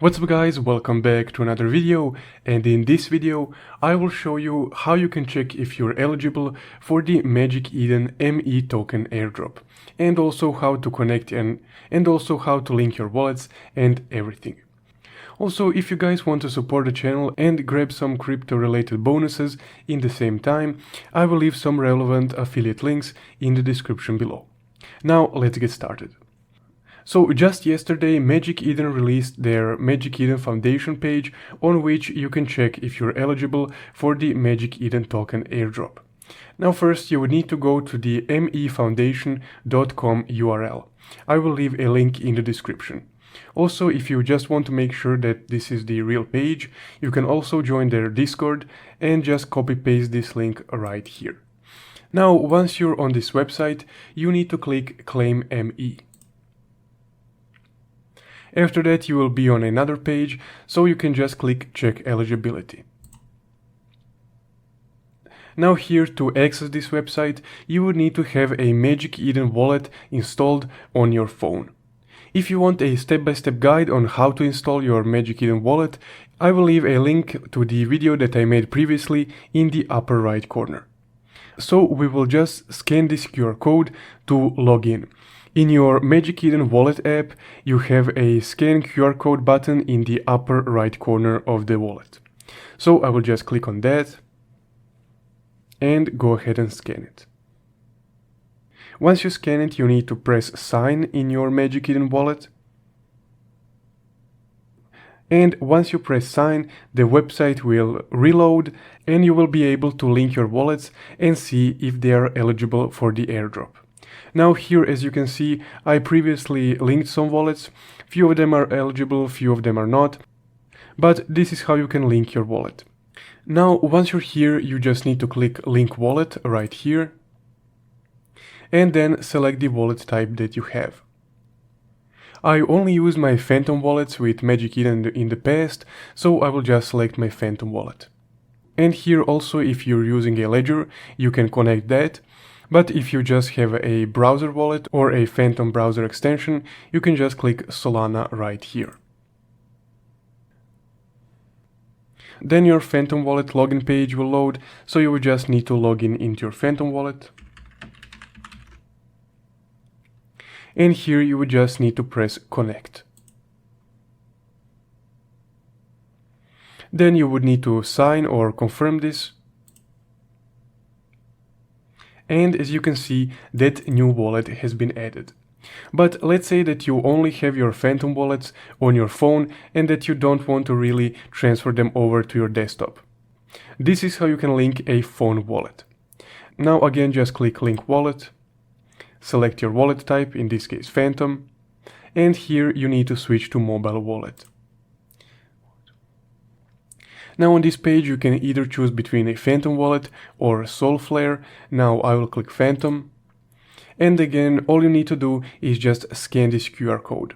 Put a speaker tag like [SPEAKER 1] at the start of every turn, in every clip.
[SPEAKER 1] What's up guys, welcome back to another video, and in this video I will show you how you can check if you're eligible for the Magic Eden ME token airdrop, and also how to connect and also how to link your wallets and everything. Also, if you guys want to support the channel and grab some crypto related bonuses in the same time, I will leave some relevant affiliate links in the description below. Now let's get started. So just yesterday Magic Eden released their Magic Eden Foundation page on which you can check if you're eligible for the Magic Eden token airdrop. Now first you would need to go to the mefoundation.com URL. I will leave a link in the description. Also, if you just want to make sure that this is the real page, you can also join their Discord and just copy paste this link right here. Now once you're on this website, you need to click Claim ME. After that you will be on another page, so you can just click Check Eligibility. Now here, to access this website, you would need to have a Magic Eden wallet installed on your phone. If you want a step-by-step guide on how to install your Magic Eden wallet, I will leave a link to the video that I made previously in the upper right corner. So we will just scan this QR code to log in. In your Magic Eden wallet app, you have a scan QR code button in the upper right corner of the wallet. So I will just click on that and go ahead and scan it. Once you scan it, you need to press sign in your Magic Eden wallet. And once you press sign, the website will reload and you will be able to link your wallets and see if they are eligible for the airdrop. Now here, as you can see, I previously linked some wallets. Few of them are eligible, few of them are not. But this is how you can link your wallet. Now once you're here, you just need to click Link Wallet right here. And then select the wallet type that you have. I only use my Phantom wallets with Magic Eden in the past, so I will just select my Phantom wallet. And here also, if you're using a ledger, you can connect that. But if you just have a browser wallet or a Phantom browser extension, you can just click Solana right here. Then your Phantom wallet login page will load, so you will just need to log in into your Phantom wallet. And here you would just need to press connect. Then you would need to sign or confirm this. And as you can see, that new wallet has been added. But let's say that you only have your Phantom wallets on your phone and that you don't want to really transfer them over to your desktop. This is how you can link a phone wallet. Now again, just click Link Wallet. Select your wallet type, in this case Phantom, and here you need to switch to mobile wallet. Now on this page you can either choose between a Phantom wallet or Solflare. Now I will click Phantom, and again all you need to do is just scan this QR code.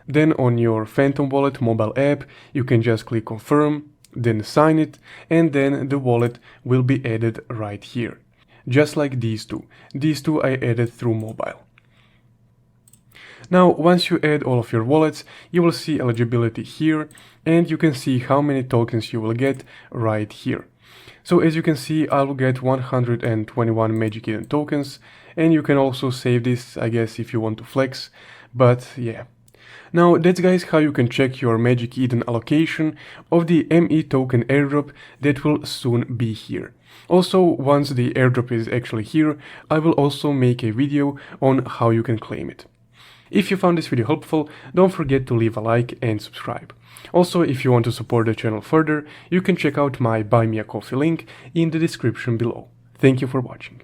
[SPEAKER 1] Then on your Phantom wallet mobile app you can just click Confirm, then sign it, and then the wallet will be added right here. Just like these two. These two I added through mobile. Now once you add all of your wallets, you will see eligibility here, and you can see how many tokens you will get right here. So as you can see, I will get 121 Magic Eden tokens, and you can also save this, I guess, if you want to flex, but yeah. Now that's guys how you can check your Magic Eden allocation of the ME token airdrop that will soon be here. Also, once the airdrop is actually here, I will also make a video on how you can claim it. If you found this video helpful, don't forget to leave a like and subscribe. Also, if you want to support the channel further, you can check out my Buy Me a Coffee link in the description below. Thank you for watching.